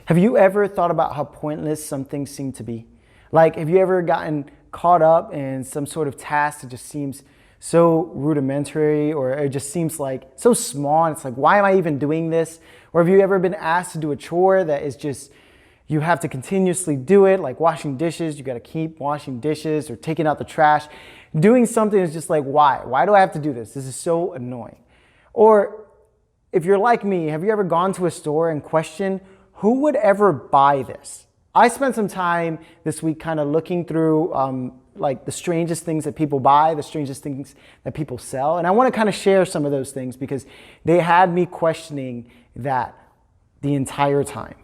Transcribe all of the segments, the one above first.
Have you ever thought about how pointless some things seem to be? Like, have you ever gotten caught up in some sort of task that just seems so rudimentary, or it just seems like so small, and it's like, why am I even doing this? Or have you ever been asked to do a chore that is just, you have to continuously do it, like washing dishes, you got to keep washing dishes, or taking out the trash. Doing something is just like, why? Why do I have to do this? This is so annoying. Or if you're like me, have you ever gone to a store and questioned, who would ever buy this? I spent some time this week kind of looking through like the strangest things that people buy, the strangest things that people sell. And I want to kind of share some of those things because they had me questioning that the entire time.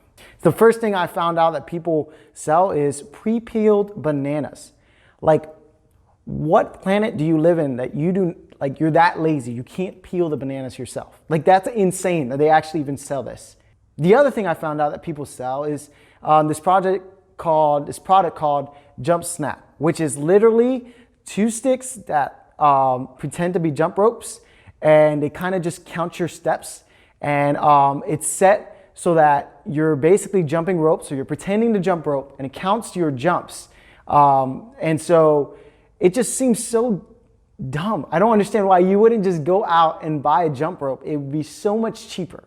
The first thing I found out that people sell is pre-peeled bananas. Like, what planet do you live in that you do, like, you're that lazy, you can't peel the bananas yourself? Like, that's insane that they actually even sell this. The other thing I found out that people sell is this product called Jump Snap, which is literally two sticks that pretend to be jump ropes, and they kind of just count your steps, and it's set so that you're basically jumping rope, so you're pretending to jump rope, and it counts your jumps. And so it just seems so dumb. I don't understand why you wouldn't just go out and buy a jump rope. It would be so much cheaper.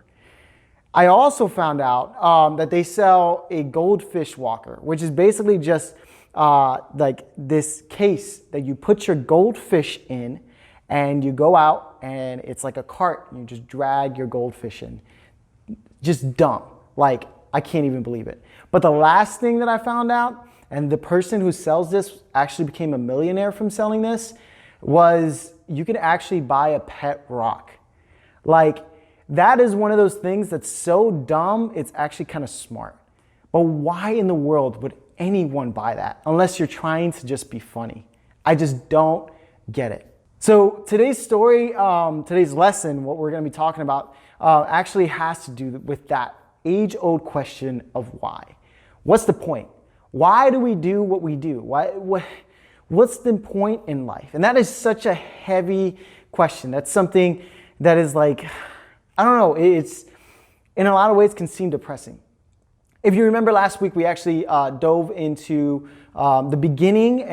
I also found out that they sell a goldfish walker, which is basically just like this case that you put your goldfish in, and you go out and it's like a cart and you just drag your goldfish in. Just dumb. Like, I can't even believe it. But the last thing that I found out, and the person who sells this actually became a millionaire from selling this, was you could actually buy a pet rock. Like, that is one of those things that's so dumb, it's actually kind of smart. But why in the world would anyone buy that unless you're trying to just be funny? I just don't get it. So today's story, today's lesson, what we're going to be talking about, actually has to do with that age-old question of why. What's the point? Why do we do what we do? What's the point in life? And that is such a heavy question. That's something that is like, I don't know, it's in a lot of ways can seem depressing. If you remember last week, we actually dove into the beginning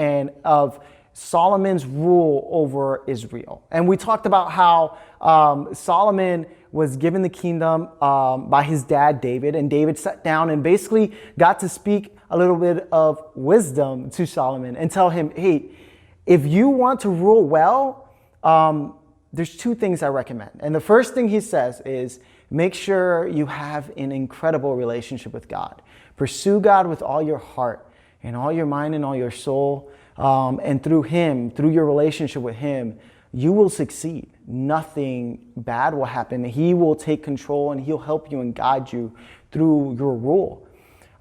of Solomon's rule over Israel. And we talked about how Solomon was given the kingdom by his dad, David. And David sat down and basically got to speak a little bit of wisdom to Solomon and tell him, hey, if you want to rule well, there's two things I recommend. And the first thing he says is make sure you have an incredible relationship with God. Pursue God with all your heart and all your mind and all your soul. And through him, through your relationship with him, you will succeed. Nothing bad will happen. He will take control and he'll help you and guide you through your rule.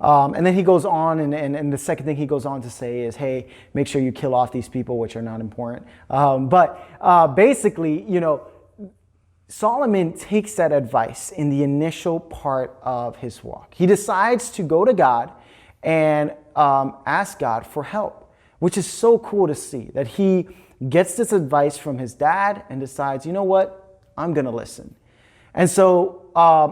And then he goes on, and the second thing he goes on to say is, hey, make sure you kill off these people, which are not important. But basically, you know, Solomon takes that advice in the initial part of his walk. He decides to go to God and ask God for help, which is so cool to see that he gets this advice from his dad and decides, you know what, I'm going to listen. And so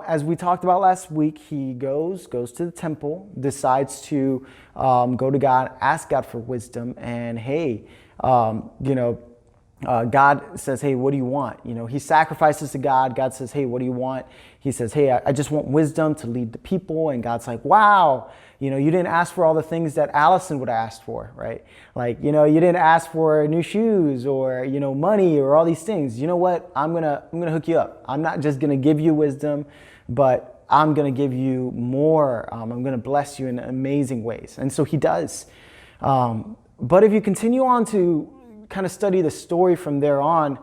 as we talked about last week, he goes to the temple, decides to go to God, ask God for wisdom. And hey, God says, hey, what do you want? You know, he sacrifices to God. God says, hey, what do you want? He says, hey, I just want wisdom to lead the people. And God's like, wow, you know, you didn't ask for all the things that Allison would have asked for, right? Like, you know, you didn't ask for new shoes or, you know, money or all these things. You know what? I'm gonna hook you up. I'm not just gonna give you wisdom, but I'm gonna give you more. I'm gonna bless you in amazing ways. And so he does. But if you continue on to kind of study the story from there on,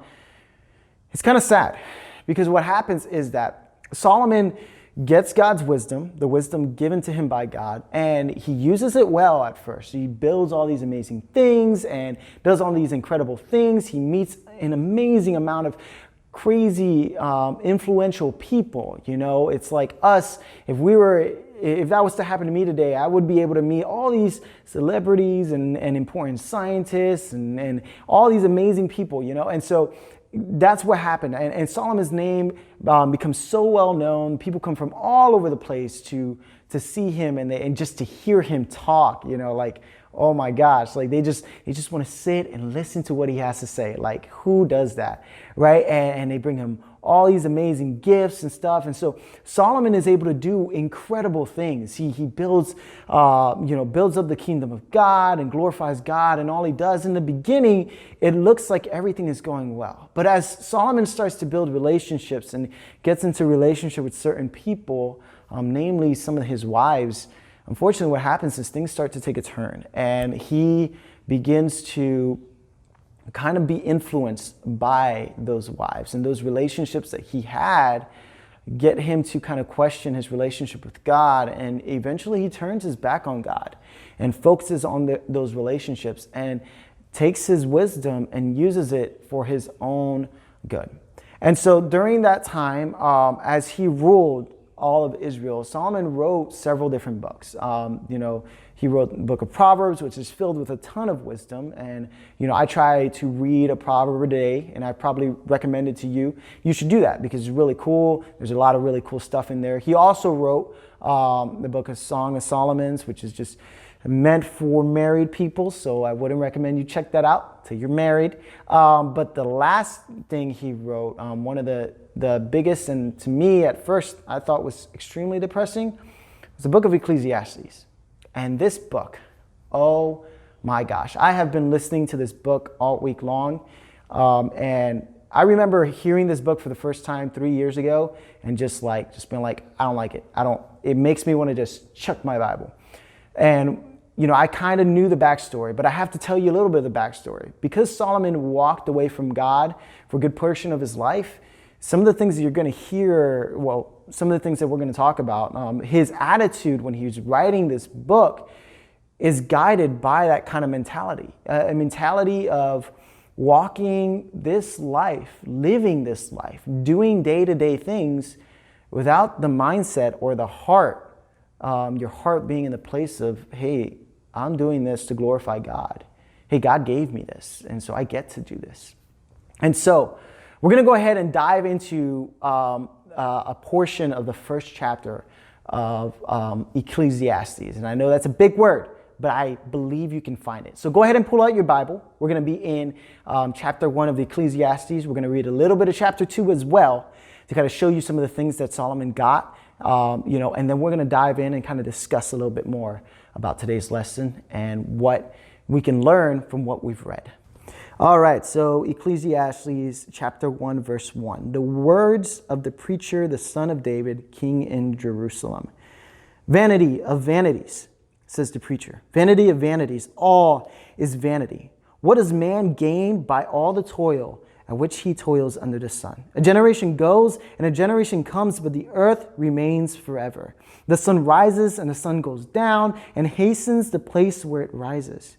it's kind of sad, because what happens is that Solomon gets God's wisdom, the wisdom given to him by God, and he uses it well at first. He builds all these amazing things and does all these incredible things. He meets an amazing amount of crazy, influential people. You know, it's like us, if that was to happen to me today, I would be able to meet all these celebrities and important scientists and all these amazing people, you know. And so that's what happened. And Solomon's name becomes so well known. People come from all over the place to see him and just to hear him talk, like, oh my gosh, like they just want to sit and listen to what he has to say. Like, who does that, right? And they bring him all these amazing gifts and stuff. And so Solomon is able to do incredible things. He builds up the kingdom of God and glorifies God. And all he does in the beginning, it looks like everything is going well. But as Solomon starts to build relationships and gets into relationship with certain people, namely some of his wives, unfortunately what happens is things start to take a turn, and he begins to kind of be influenced by those wives, and those relationships that he had get him to kind of question his relationship with God, and eventually he turns his back on God and focuses on those relationships and takes his wisdom and uses it for his own good. And so during that time, as he ruled all of Israel, Solomon wrote several different books. He wrote the book of Proverbs, which is filled with a ton of wisdom. And, I try to read a proverb a day, and I probably recommend it to you. You should do that because it's really cool. There's a lot of really cool stuff in there. He also wrote the book of Song of Solomon's, which is just meant for married people. So I wouldn't recommend you check that out till you're married. But the last thing he wrote, one of the biggest, and to me at first I thought was extremely depressing, was the book of Ecclesiastes. And this book, oh my gosh, I have been listening to this book all week long. And I remember hearing this book for the first time 3 years ago and just being like, I don't like it. It makes me want to just chuck my Bible. And I kind of knew the backstory, but I have to tell you a little bit of the backstory. Because Solomon walked away from God for a good portion of his life, some of the things that you're going to hear, some of the things that we're going to talk about, his attitude when he was writing this book is guided by that kind of mentality, a mentality of walking this life, living this life, doing day-to-day things without the mindset or the heart, your heart being in the place of, hey, I'm doing this to glorify God. Hey, God gave me this, and so I get to do this. And so we're going to go ahead and dive into a portion of the first chapter of Ecclesiastes. And I know that's a big word, but I believe you can find it. So go ahead and pull out your Bible. We're going to be in chapter 1 of the Ecclesiastes. We're going to read a little bit of chapter 2 as well to kind of show you some of the things that Solomon got, and then we're going to dive in and kind of discuss a little bit more about today's lesson and what we can learn from what we've read. All right, so Ecclesiastes chapter 1, verse 1. The words of the preacher, the son of David, king in Jerusalem. Vanity of vanities, says the preacher. Vanity of vanities, all is vanity. What does man gain by all the toil at which he toils under the sun? A generation goes and a generation comes, but the earth remains forever. The sun rises and the sun goes down and hastens the place where it rises.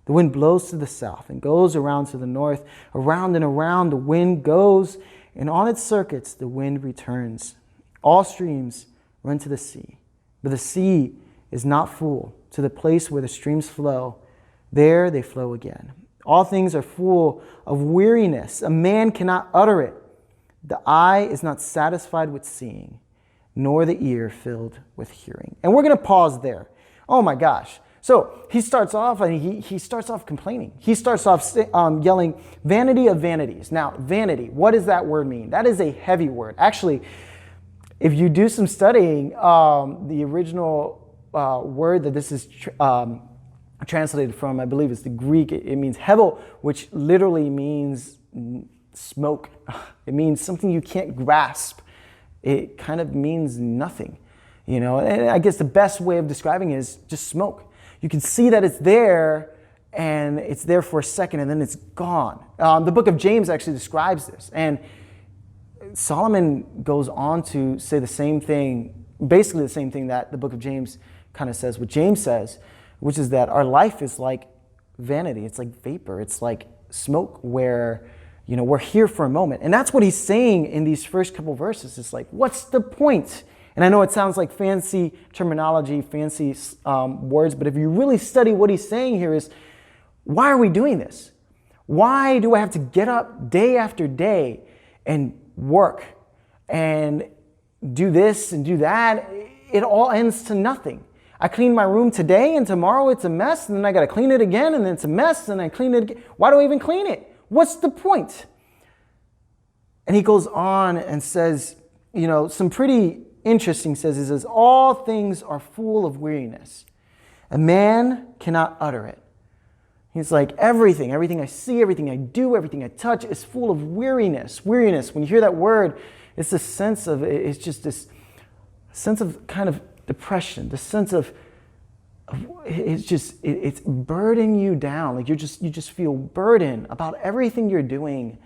The wind blows to the south and goes around to the north. Around and around the wind goes, and on its circuits the wind returns. All streams run to the sea, but the sea is not full. To the place where the streams flow, there they flow again. All things are full of weariness. A man cannot utter it. The eye is not satisfied with seeing, nor the ear filled with hearing. And we're going to pause there. Oh my gosh. So he starts off and he starts off complaining. He starts off yelling, vanity of vanities. Now, vanity, what does that word mean? That is a heavy word. Actually, if you do some studying, the original word that this is translated from, I believe it's the Greek, it means hevel, which literally means smoke. It means something you can't grasp. It kind of means nothing, and I guess the best way of describing it is just smoke. You can see that it's there, and it's there for a second, and then it's gone. The book of James actually describes this, and Solomon goes on to say the same thing, basically the same thing that the book of James kind of says, what James says, which is that our life is like vanity. It's like vapor. It's like smoke where, we're here for a moment. And that's what he's saying in these first couple verses. It's like, what's the point? And I know it sounds like fancy terminology, fancy words, but if you really study what he's saying here is, why are we doing this? Why do I have to get up day after day and work and do this and do that? It all ends to nothing. I clean my room today and tomorrow it's a mess, and then I got to clean it again, and then it's a mess, and I clean it again. Why do I even clean it? What's the point? And he goes on and says, some pretty interesting he says, all things are full of weariness. A man cannot utter it. He's like, everything I see, everything I do, everything I touch is full of weariness. Weariness, when you hear that word, it's just this sense of kind of depression, the sense of it's burdening you down. Like you just feel burdened about everything you're doing.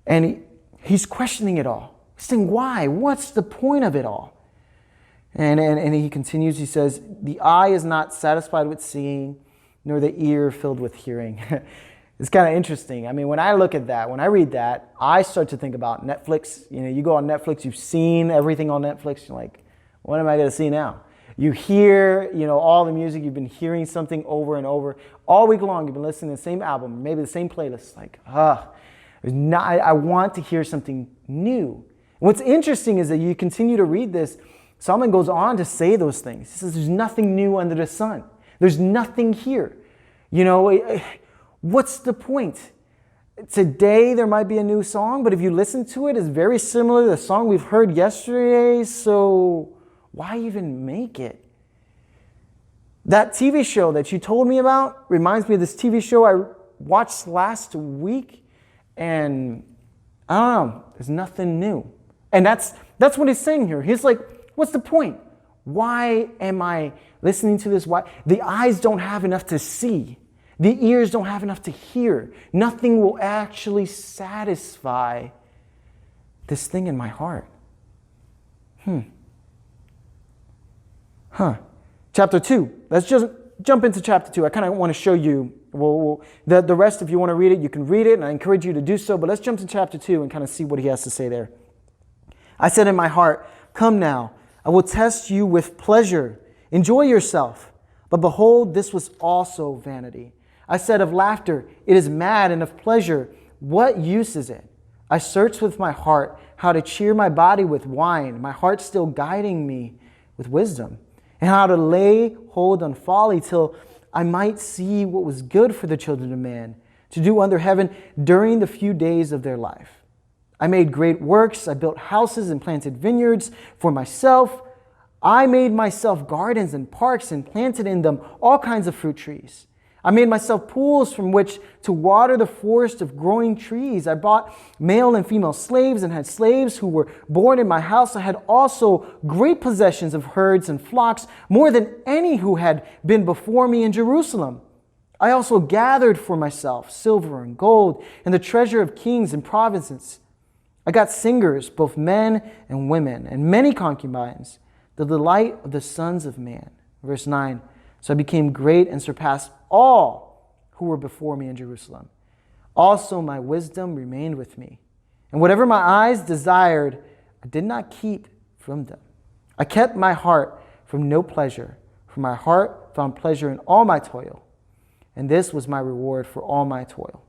And he's questioning it all. He's saying, why? What's the point of it all? And he continues, he says, the eye is not satisfied with seeing, nor the ear filled with hearing. It's kind of interesting. I mean, when I look at that, when I read that, I start to think about Netflix. You go on Netflix, you've seen everything on Netflix. You're like, what am I going to see now? You hear, all the music. You've been hearing something over and over. All week long, you've been listening to the same album, maybe the same playlist. Like, I want to hear something new. And what's interesting is that you continue to read this, Solomon goes on to say those things. He says, there's nothing new under the sun. There's nothing here. What's the point? Today there might be a new song, but if you listen to it, it's very similar to the song we've heard yesterday, so why even make it? That TV show that you told me about reminds me of this TV show I watched last week, and I don't know, there's nothing new. And that's what he's saying here. He's like, what's the point? Why am I listening to this? Why? The eyes don't have enough to see. The ears don't have enough to hear. Nothing will actually satisfy this thing in my heart. Chapter 2. Let's just jump into chapter 2. I kind of want to show you, the rest, if you want to read it, you can read it, and I encourage you to do so. But let's jump to chapter 2 and kind of see what he has to say there. I said in my heart, come now, I will test you with pleasure. Enjoy yourself. But behold, this was also vanity. I said of laughter, it is mad, and of pleasure, what use is it? I searched with my heart how to cheer my body with wine, my heart still guiding me with wisdom, and how to lay hold on folly till I might see what was good for the children of man, to do under heaven during the few days of their life. I made great works. I built houses and planted vineyards for myself. I made myself gardens and parks and planted in them all kinds of fruit trees. I made myself pools from which to water the forest of growing trees. I bought male and female slaves and had slaves who were born in my house. I had also great possessions of herds and flocks, more than any who had been before me in Jerusalem. I also gathered for myself silver and gold and the treasure of kings and provinces. I got singers, both men and women, and many concubines, the delight of the sons of man. Verse 9, so I became great and surpassed all who were before me in Jerusalem. Also my wisdom remained with me, and whatever my eyes desired, I did not keep from them. I kept my heart from no pleasure, for my heart found pleasure in all my toil, and this was my reward for all my toil.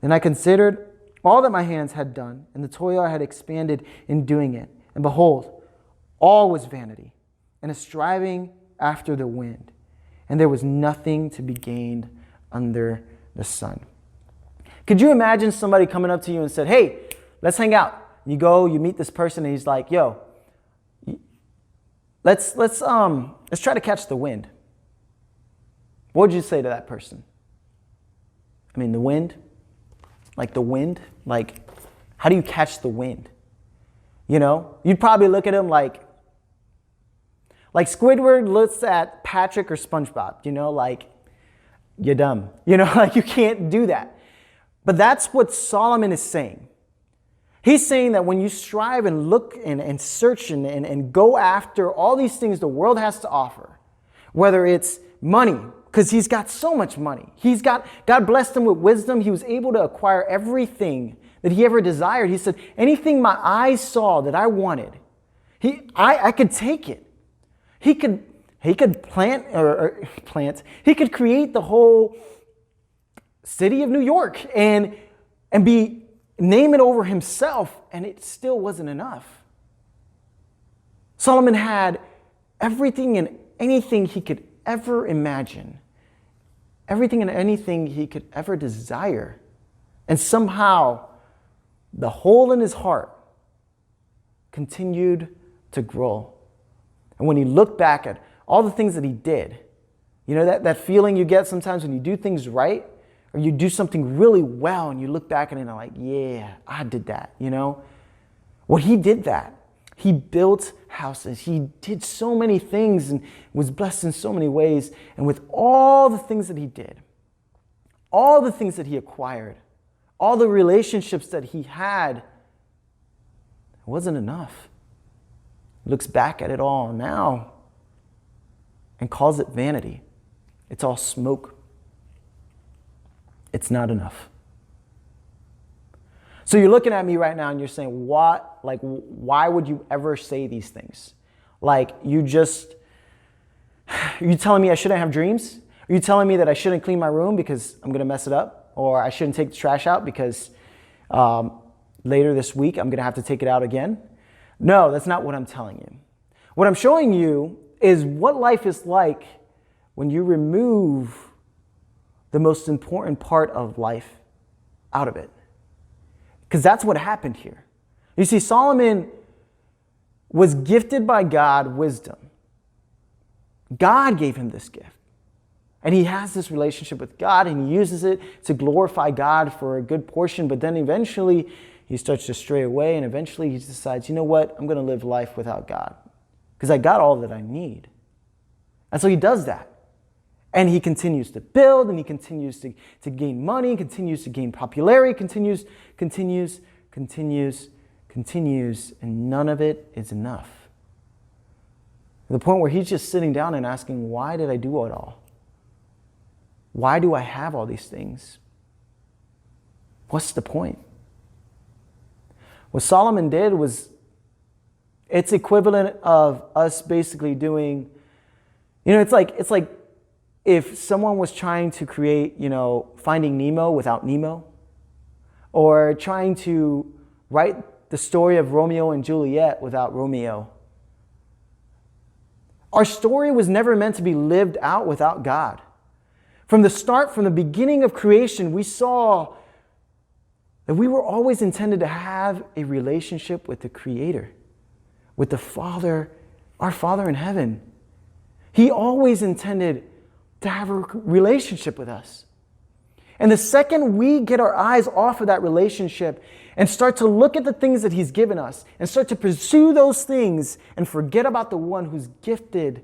Then I considered all that my hands had done, and the toil I had expended in doing it. And behold, all was vanity, and a striving after the wind. And there was nothing to be gained under the sun. Could you imagine somebody coming up to you and said, hey, let's hang out. You go, you meet this person, and he's like, yo, let's try to catch the wind. What would you say to that person? I mean, the wind? Like the wind? Like, how do you catch the wind? You'd probably look at him like Squidward looks at Patrick or SpongeBob, like, you're dumb. Like you can't do that. But that's what Solomon is saying. He's saying that when you strive and look and search and go after all these things the world has to offer, whether it's money, because he's got so much money. God blessed him with wisdom. He was able to acquire everything that he ever desired. He said, anything my eyes saw that I wanted, I could take it. He could plant. He could create the whole city of New York and name it over himself, and it still wasn't enough. Solomon had everything and anything he could ever imagine, everything and anything he could ever desire. And somehow, the hole in his heart continued to grow. And when he looked back at all the things that he did, you know, that feeling you get sometimes when you do things right, or you do something really well and you look back at it and like, yeah, I did that, you know? Well, he did that. He built houses. He did so many things and was blessed in so many ways. And with all the things that he did, all the things that he acquired, all the relationships that he had, it wasn't enough. He looks back at it all now and calls it vanity. It's all smoke. It's not enough. So you're looking at me right now and you're saying, what? Like, why would you ever say these things? Like, are you telling me I shouldn't have dreams? Are you telling me that I shouldn't clean my room because I'm going to mess it up? Or I shouldn't take the trash out because later this week I'm going to have to take it out again? No, that's not what I'm telling you. What I'm showing you is what life is like when you remove the most important part of life out of it. Because that's what happened here. You see, Solomon was gifted by God wisdom. God gave him this gift. And he has this relationship with God and he uses it to glorify God for a good portion. But then eventually he starts to stray away and eventually he decides, you know what? I'm going to live life without God because I got all that I need. And so he does that. And he continues to build and he continues to gain money, continues to gain popularity, continues, and none of it is enough. To the point where he's just sitting down and asking, why did I do it all? Why do I have all these things? What's the point? What Solomon did was, it's equivalent of us basically doing, you know, it's like if someone was trying to create, you know, Finding Nemo without Nemo, or trying to write the story of Romeo and Juliet without Romeo. Our story was never meant to be lived out without God. From the start, from the beginning of creation, we saw that we were always intended to have a relationship with the Creator, with the Father, our Father in heaven. He always intended to have a relationship with us. And the second we get our eyes off of that relationship and start to look at the things that He's given us and start to pursue those things and forget about the one who's gifted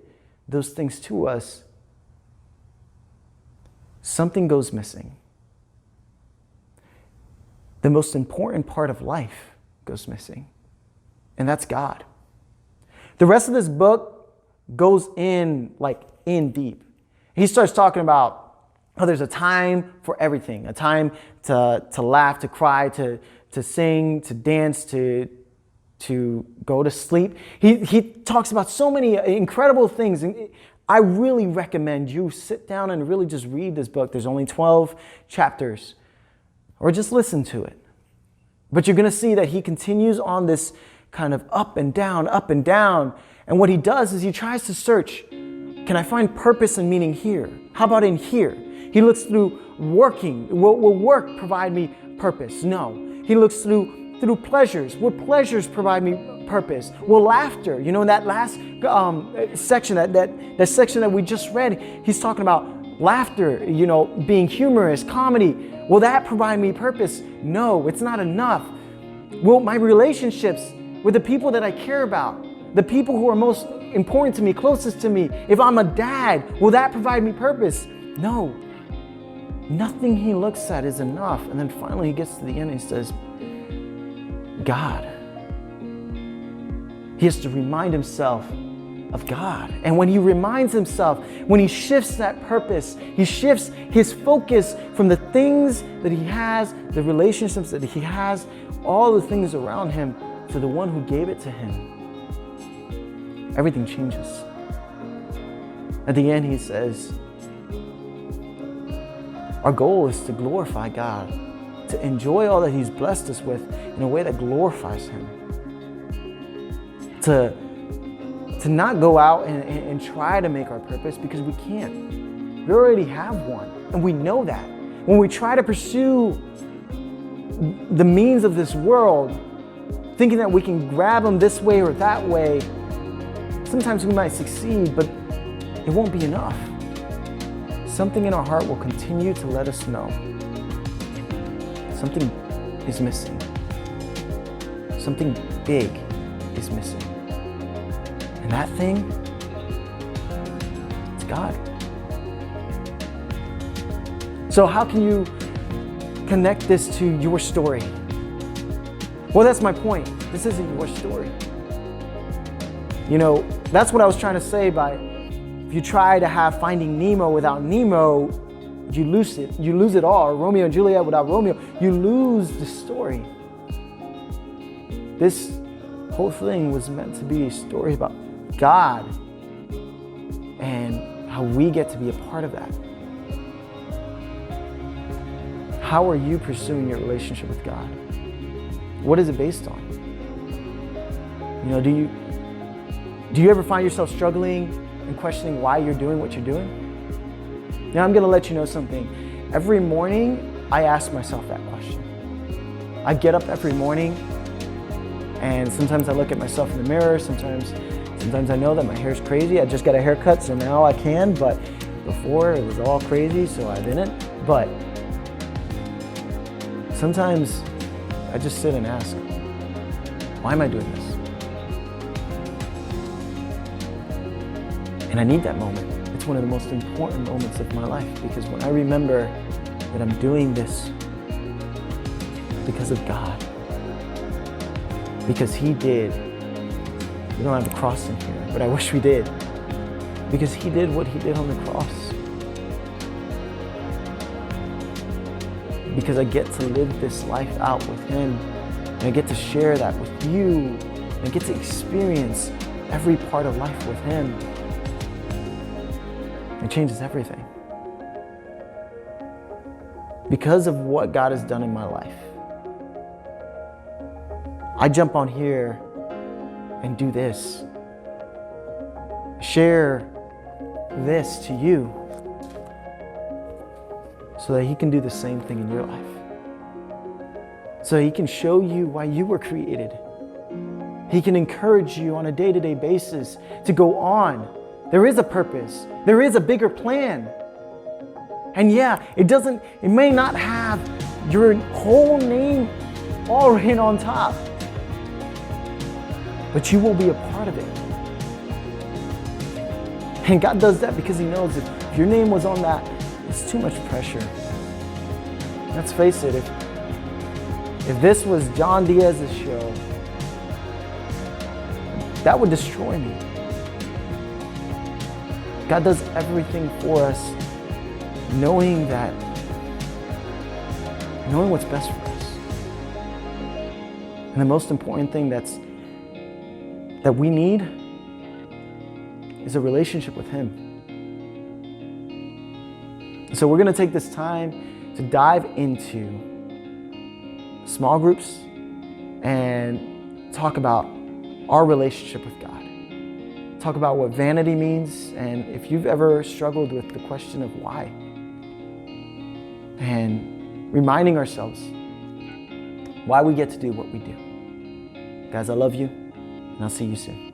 those things to us, something goes missing. The most important part of life goes missing, and that's God. The rest of this book goes in deep. He starts talking about how there's a time for everything, a time to laugh, to cry, to sing, to dance, to go to sleep. He talks about so many incredible things. And I really recommend you sit down and really just read this book. There's only 12 chapters, or just listen to it. But you're going to see that he continues on this kind of up and down, up and down. And what he does is he tries to search, can I find purpose and meaning here? How about in here? He looks through working. Will work provide me purpose? No. He looks through pleasures. Will pleasures provide me purpose? Will laughter, in that last section, that section that we just read, he's talking about laughter, being humorous, comedy. Will that provide me purpose? No, it's not enough. Will my relationships with the people that I care about, the people who are most important to me, closest to me, if I'm a dad, will that provide me purpose? No. Nothing he looks at is enough. And then finally he gets to the end and he says, God. He has to remind himself of God. And when he reminds himself, when he shifts that purpose, he shifts his focus from the things that he has, the relationships that he has, all the things around him, to the one who gave it to him. Everything changes. At the end he says, Our goal is to glorify God, to enjoy all that He's blessed us with in a way that glorifies Him. To not go out and try to make our purpose, because we can't. We already have one, and we know that. When we try to pursue the means of this world, thinking that we can grab them this way or that way, sometimes we might succeed, but it won't be enough. Something in our heart will continue to let us know something is missing. Something big is missing. And that thing, it's God. So how can you connect this to your story? Well, that's my point. This isn't your story. You know, that's what I was trying to say by, if you try to have Finding Nemo without Nemo, you lose it. You lose it all. Or Romeo and Juliet without Romeo, you lose the story. This whole thing was meant to be a story about God and how we get to be a part of that. How are you pursuing your relationship with God? What is it based on? You know, do you ever find yourself struggling and questioning why you're doing what you're doing? Now, I'm going to let you know something. Every morning, I ask myself that question. I get up every morning, and sometimes I look at myself in the mirror. Sometimes I know that my hair's crazy. I just got a haircut, so now I can, but before it was all crazy, so I didn't. But sometimes I just sit and ask, why am I doing this? And I need that moment. It's one of the most important moments of my life, because when I remember that I'm doing this because of God, because He did. We don't have a cross in here, but I wish we did. Because He did what He did on the cross. Because I get to live this life out with Him, and I get to share that with you, and I get to experience every part of life with Him. It changes everything. Because of what God has done in my life, I jump on here and do this. Share this to you so that He can do the same thing in your life. So He can show you why you were created. He can encourage you on a day-to-day basis to go on. There is a purpose. There is a bigger plan. And yeah, it may not have your whole name all written on top, but you will be a part of it. And God does that because He knows if your name was on that, it's too much pressure. Let's face it, if this was John Diaz's show, that would destroy me. God does everything for us, knowing what's best for us. And the most important thing that we need is a relationship with Him. So we're going to take this time to dive into small groups and talk about our relationship with God. Talk about what vanity means, and if you've ever struggled with the question of why. And reminding ourselves why we get to do what we do. Guys, I love you, and I'll see you soon.